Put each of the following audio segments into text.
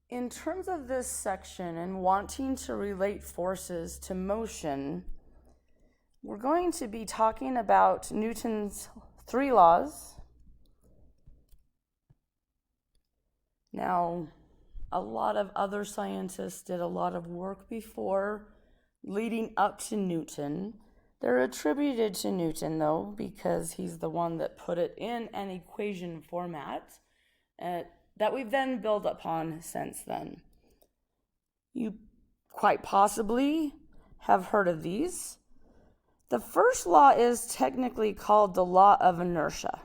In terms of this section and wanting to relate forces to motion, we're going to be talking about Newton's 3 laws. Now, a lot of other scientists did a lot of work before leading up to Newton. They're attributed to Newton, though, because he's the one that put it in an equation format that we've then built upon since then. You quite possibly have heard of these. The first law is technically called the law of inertia.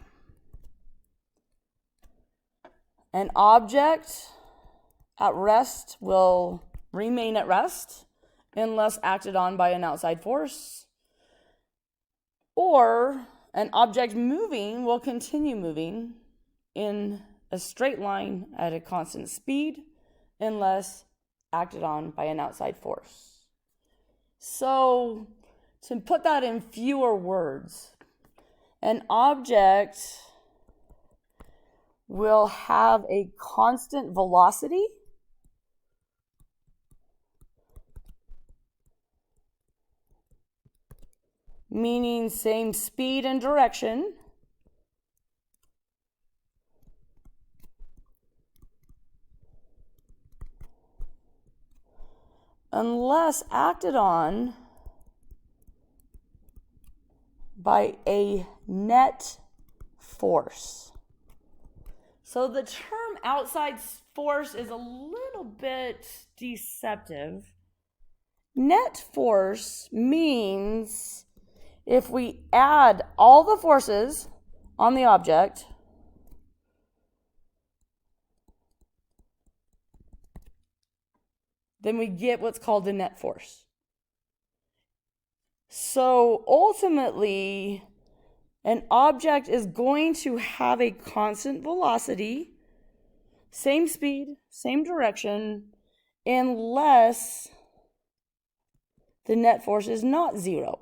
An object at rest will remain at rest unless acted on by an outside force, or an object moving will continue moving in a straight line at a constant speed unless acted on by an outside force. So, to put that in fewer words, an object will have a constant velocity meaning same speed and direction, unless acted on by a net force. So the term outside force is a little bit deceptive. Net force means if we add all the forces on the object, then we get what's called a net force. So ultimately, an object is going to have a constant velocity, same speed, same direction, unless the net force is not 0.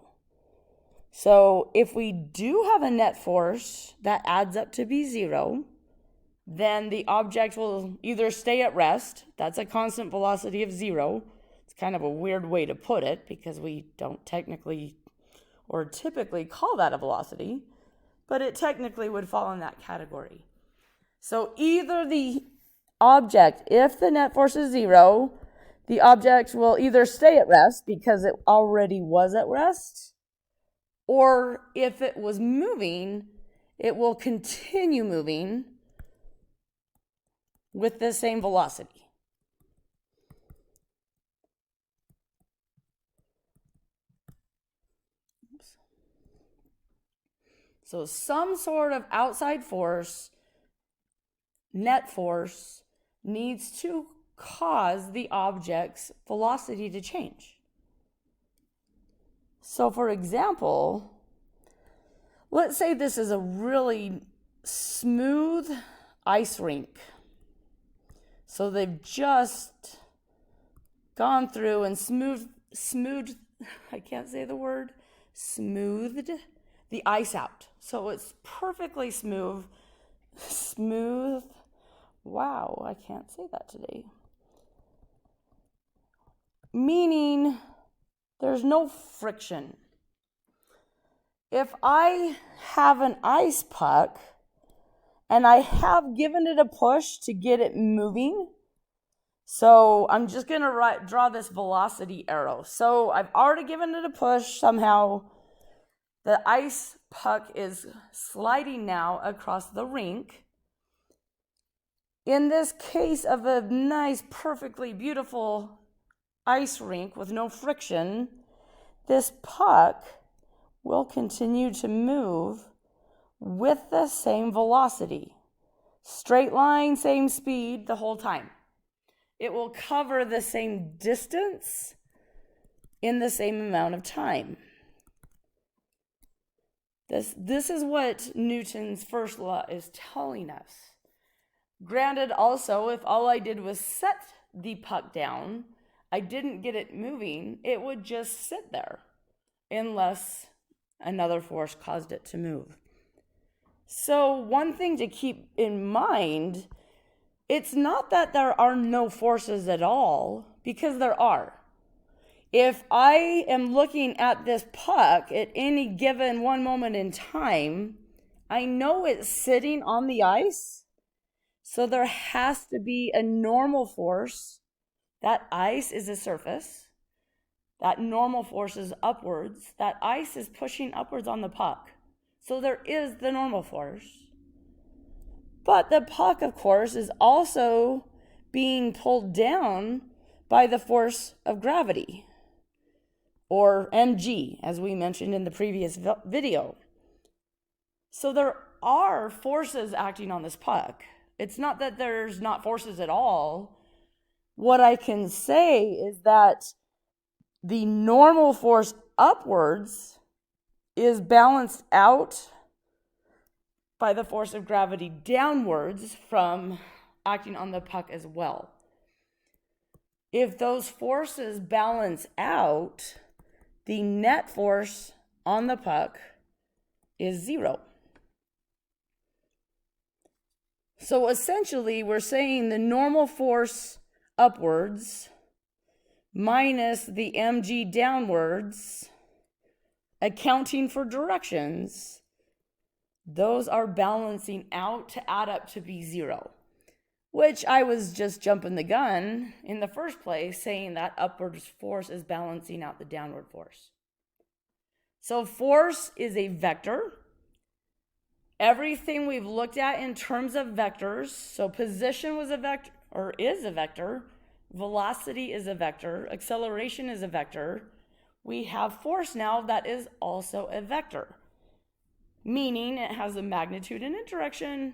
So if we do have a net force that adds up to be 0, then the object will either stay at rest, that's a constant velocity of 0. It's kind of a weird way to put it because we don't technically or typically call that a velocity, but it technically would fall in that category. So either the object, if the net force is 0, the object will either stay at rest because it already was at rest, or if it was moving, it will continue moving with the same velocity. So some sort of outside force, net force, needs to cause the object's velocity to change. So for example, let's say this is a really smooth ice rink. So they've just gone through and smoothed the ice out. So it's perfectly smooth. Wow, I can't say that today. Meaning there's no friction. If I have an ice puck and I have given it a push to get it moving, so I'm just going to draw this velocity arrow. So I've already given it a push somehow. The ice puck is sliding now across the rink. In this case of a nice, perfectly beautiful ice rink with no friction, this puck will continue to move with the same velocity. Straight line, same speed the whole time. It will cover the same distance in the same amount of time. This is what Newton's first law is telling us. Granted, also, if all I did was set the puck down, I didn't get it moving, it would just sit there unless another force caused it to move. So one thing to keep in mind It's not that there are no forces at all, because there are. If I am looking at this puck at any given one moment in time, I know it's sitting on the ice, so there has to be a normal force. That ice is a surface. That normal force is upwards. That ice is pushing upwards on the puck. So there is the normal force. But the puck, of course, is also being pulled down by the force of gravity, or mg, as we mentioned in the previous video. So there are forces acting on this puck. It's not that there's not forces at all. What I can say is that the normal force upwards is balanced out by the force of gravity downwards from acting on the puck as well. If those forces balance out, the net force on the puck is 0. So essentially, we're saying the normal force upwards minus the mg downwards, accounting for directions, those are balancing out to add up to be 0, which I was just jumping the gun in the first place, saying that upward force is balancing out the downward force. So force is a vector. Everything we've looked at in terms of vectors, so position was a vector, or is a vector, velocity is a vector, acceleration is a vector. We have force now that is also a vector, meaning it has a magnitude and a direction.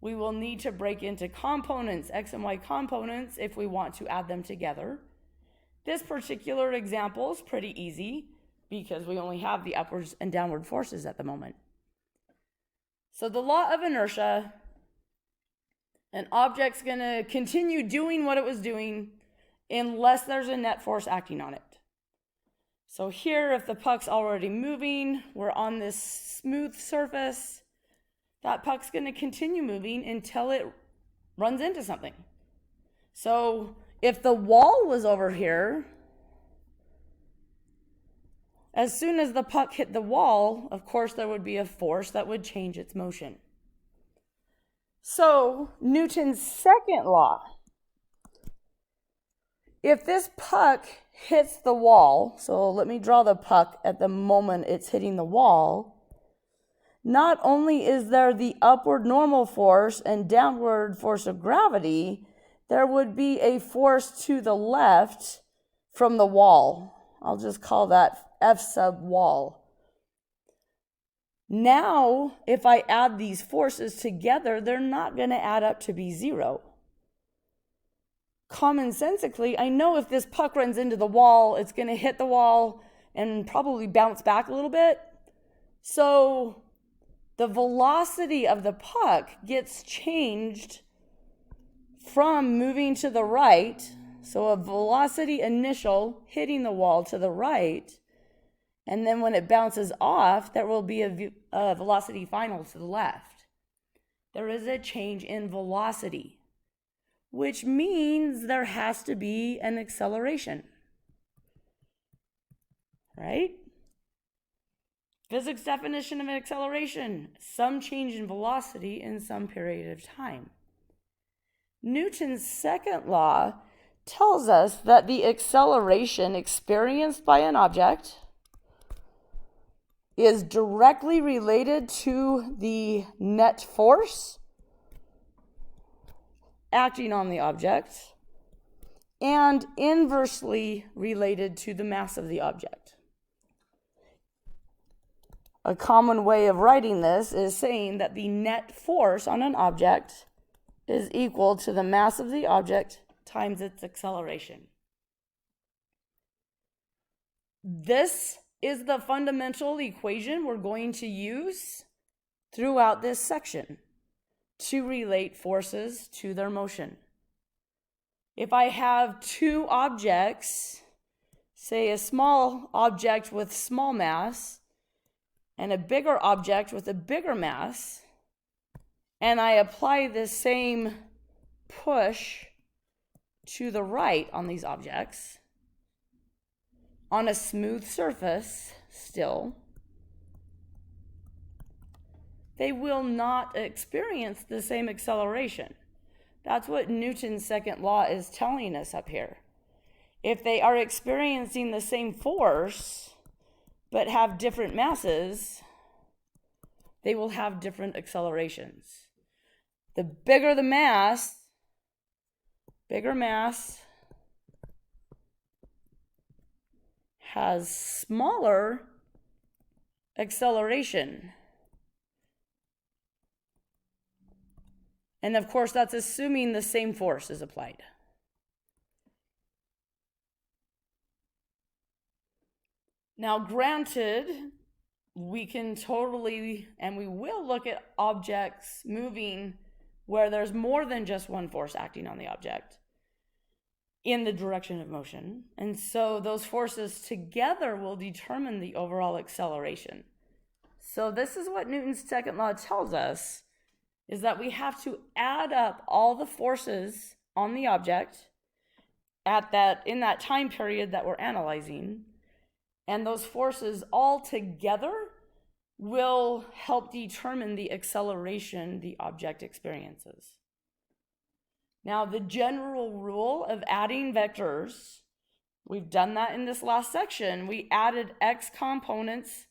We will need to break into components, x and y components, if we want to add them together. This particular example is pretty easy because we only have the upwards and downward forces at the moment. So the law of inertia, an object's going to continue doing what it was doing unless there's a net force acting on it. So here, if the puck's already moving, we're on this smooth surface, that puck's going to continue moving until it runs into something. So if the wall was over here, as soon as the puck hit the wall, of course, there would be a force that would change its motion. So Newton's second law, if this puck hits the wall, so let me draw the puck at the moment it's hitting the wall, not only is there the upward normal force and downward force of gravity, there would be a force to the left from the wall. I'll just call that F sub wall. Now, if I add these forces together, they're not going to add up to be 0. Commonsensically, I know if this puck runs into the wall, it's going to hit the wall and probably bounce back a little bit. So the velocity of the puck gets changed from moving to the right, so a velocity initial hitting the wall to the right, and then when it bounces off, there will be a velocity final to the left. There is a change in velocity, which means there has to be an acceleration, right? Physics definition of an acceleration, some change in velocity in some period of time. Newton's second law tells us that the acceleration experienced by an object is directly related to the net force acting on the object and inversely related to the mass of the object. A common way of writing this is saying that the net force on an object is equal to the mass of the object times its acceleration. This is the fundamental equation we're going to use throughout this section to relate forces to their motion. If I have two objects, say a small object with small mass and a bigger object with a bigger mass, and I apply the same push to the right on these objects on a smooth surface still, they will not experience the same acceleration. That's what Newton's second law is telling us up here. If they are experiencing the same force, but have different masses, they will have different accelerations. The bigger the mass, has smaller acceleration. And of course, that's assuming the same force is applied. Now, granted, we can totally, and we will look at objects moving where there's more than just one force acting on the object in the direction of motion. And so those forces together will determine the overall acceleration. So this is what Newton's second law tells us, is that we have to add up all the forces on the object in that time period that we're analyzing. And those forces all together will help determine the acceleration the object experiences. Now, the general rule of adding vectors, we've done that in this last section. We added x components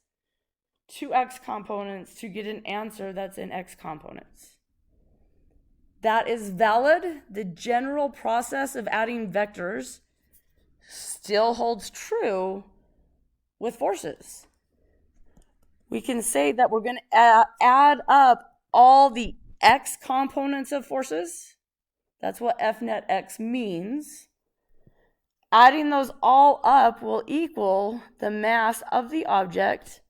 to x components to get an answer that's in x components. That is valid. The general process of adding vectors still holds true with forces. We can say that we're going to add up all the x components of forces. That's what F net x means. Adding those all up will equal the mass of the object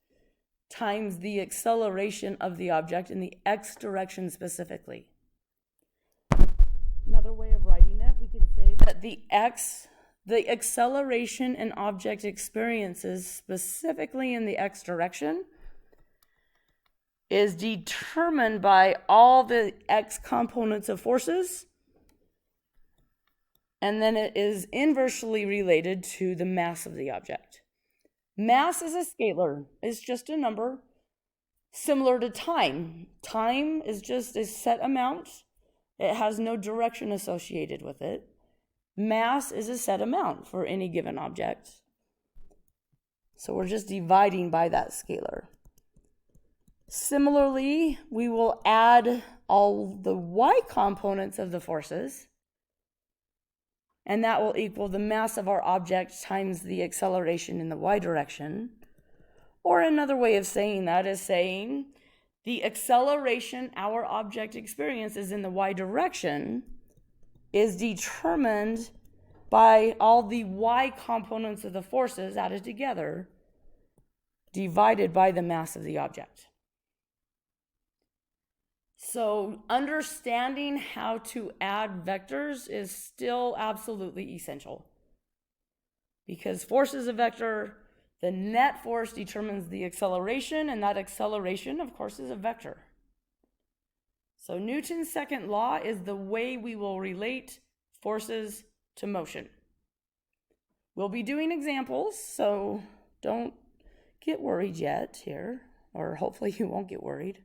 times the acceleration of the object in the x direction specifically. Another way of writing it, we can say that the acceleration an object experiences specifically in the x direction is determined by all the x components of forces, and then it is inversely related to the mass of the object. Mass is a scalar. It's just a number similar to time. Time is just a set amount. It has no direction associated with it. Mass is a set amount for any given object. So we're just dividing by that scalar. Similarly, we will add all the y components of the forces, and that will equal the mass of our object times the acceleration in the y direction. Or another way of saying that is saying the acceleration our object experiences in the y direction is determined by all the y components of the forces added together, divided by the mass of the object. So understanding how to add vectors is still absolutely essential. Because force is a vector, the net force determines the acceleration, and that acceleration, of course, is a vector. So Newton's second law is the way we will relate forces to motion. We'll be doing examples, so don't get worried yet here, or hopefully you won't get worried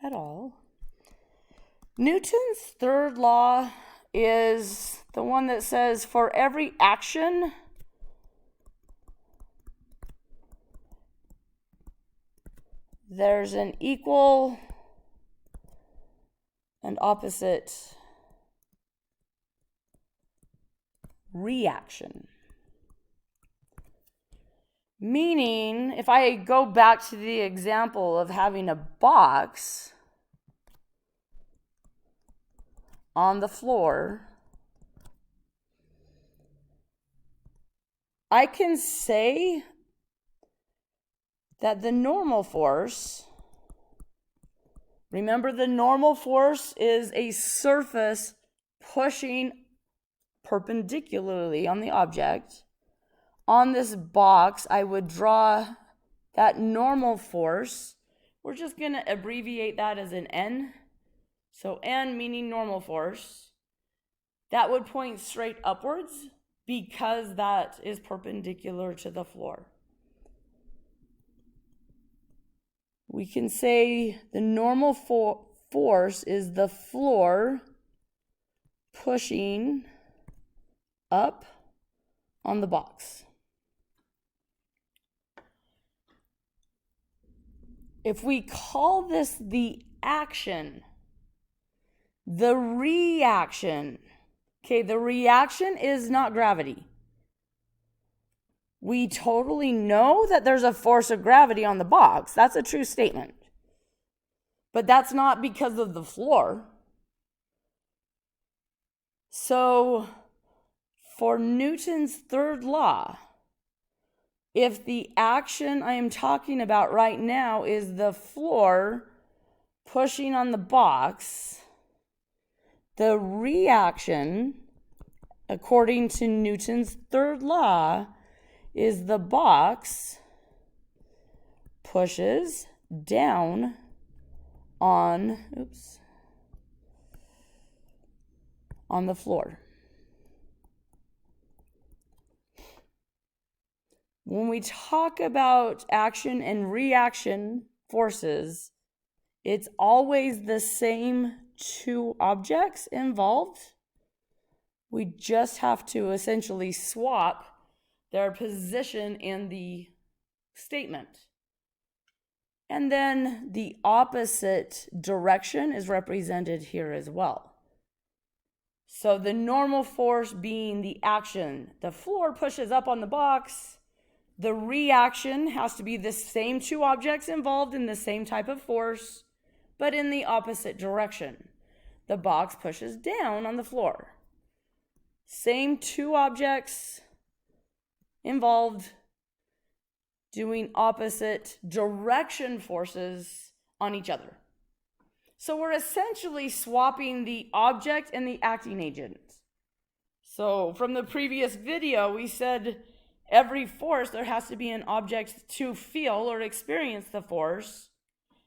at all. Newton's third law is the one that says for every action, there's an equal and opposite reaction. Meaning, if I go back to the example of having a box on the floor, I can say that the normal force, remember the normal force is a surface pushing perpendicularly on the object. On this box, I would draw that normal force. We're just going to abbreviate that as an N. So N meaning normal force. that would point straight upwards because that is perpendicular to the floor. We can say the normal force is the floor pushing up on the box. If we call this the action, the reaction, okay, the reaction is not gravity. We totally know that there's a force of gravity on the box. That's a true statement. But that's not because of the floor. So, for Newton's third law, if the action I am talking about right now is the floor pushing on the box, the reaction, according to Newton's third law, is the box pushes down on the floor. When we talk about action and reaction forces, it's always the same two objects involved. We just have to essentially swap their position in the statement. And then the opposite direction is represented here as well. So the normal force being the action, the floor pushes up on the box. The reaction has to be the same two objects involved in the same type of force, but in the opposite direction. The box pushes down on the floor. Same two objects involved doing opposite direction forces on each other. So we're essentially swapping the object and the acting agent. So from the previous video, we said every force, there has to be an object to feel or experience the force.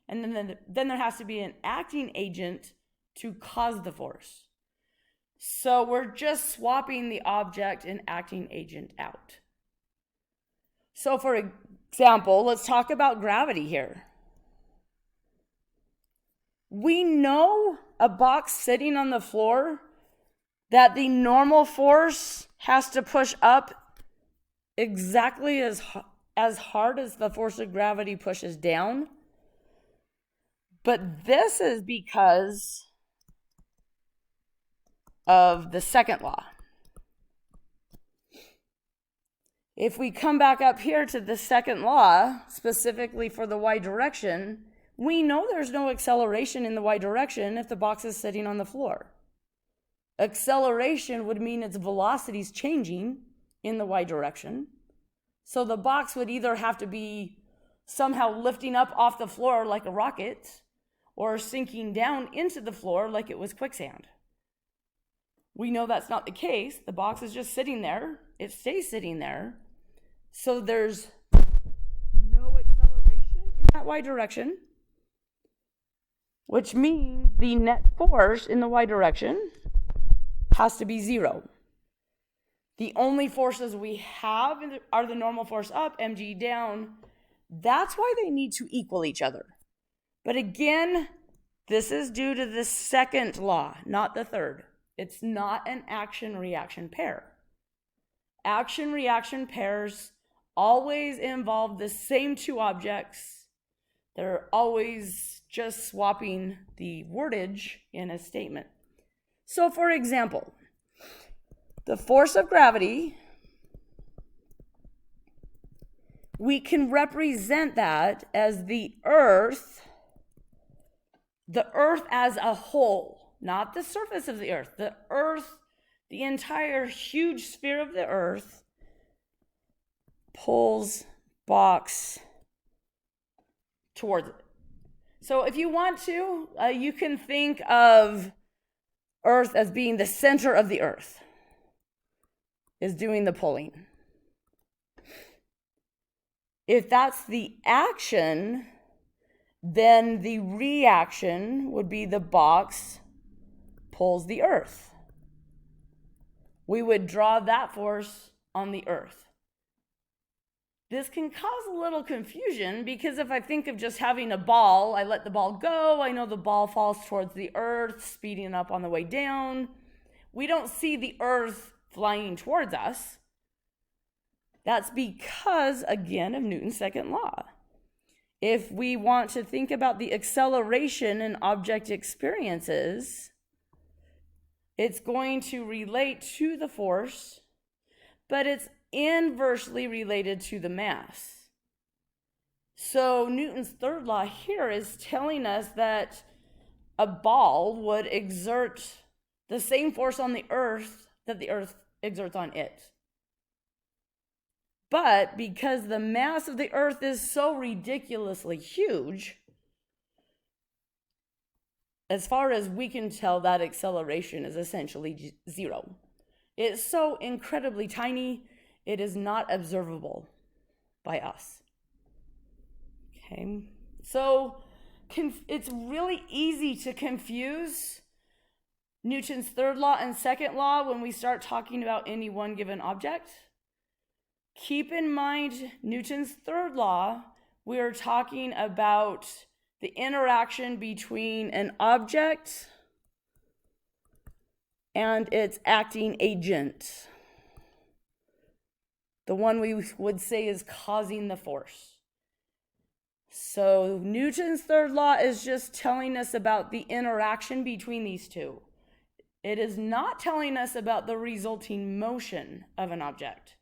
And then there has to be an acting agent to cause the force. So we're just swapping the object and acting agent out. So for example, let's talk about gravity here. We know a box sitting on the floor that the normal force has to push up exactly as hard as the force of gravity pushes down. But this is because of the second law. If we come back up here to the second law, specifically for the y direction, we know there's no acceleration in the y direction if the box is sitting on the floor. Acceleration would mean its velocity is changing in the y direction. So the box would either have to be somehow lifting up off the floor like a rocket or sinking down into the floor like it was quicksand. We know that's not the case. The box is just sitting there. It stays sitting there. So there's no acceleration in that y direction, which means the net force in the y direction has to be 0. The only forces we have are the normal force up, mg down. That's why they need to equal each other. But again, this is due to the second law, not the third. It's not an action-reaction pair. Action-reaction pairs always involve the same two objects. They're always just swapping the wordage in a statement. So for example, the force of gravity, we can represent that as the earth as a whole, not the surface of the earth. The earth, the entire huge sphere of the earth, pulls box towards it. So if you want to, you can think of earth as being the center of the earth, is doing the pulling. If that's the action, then the reaction would be the box pulls the earth. we would draw that force on the earth. This can cause a little confusion because if I think of just having a ball, I let the ball go, I know the ball falls towards the earth, speeding up on the way down. We don't see the earth flying towards us. That's because, again, of Newton's second law. If we want to think about the acceleration an object experiences, it's going to relate to the force, but it's inversely related to the mass. So Newton's third law here is telling us that a ball would exert the same force on the earth that the earth exerts on it. But because the mass of the earth is so ridiculously huge, as far as we can tell, that acceleration is essentially zero. It's so incredibly tiny, it is not observable by us. Okay, so it's really easy to confuse Newton's third law and second law when we start talking about any one given object. Keep in mind Newton's third law, we are talking about the interaction between an object and its acting agent. The one we would say is causing the force. So Newton's third law is just telling us about the interaction between these two. It is not telling us about the resulting motion of an object.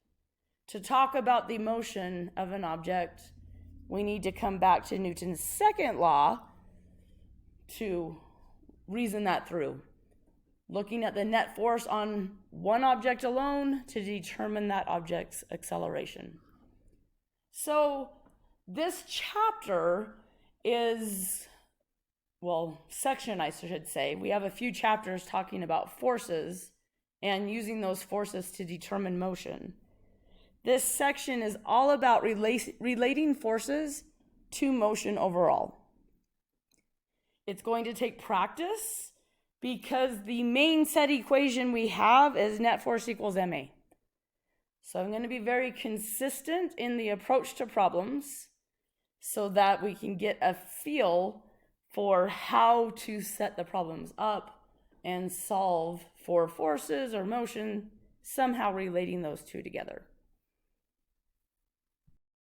To talk about the motion of an object, we need to come back to Newton's second law to reason that through. Looking at the net force on one object alone to determine that object's acceleration. So this chapter is, section I should say, we have a few chapters talking about forces and using those forces to determine motion. This section is all about relating forces to motion overall. It's going to take practice because the main set equation we have is net force equals ma. So I'm going to be very consistent in the approach to problems so that we can get a feel for how to set the problems up and solve for forces or motion, somehow relating those two together.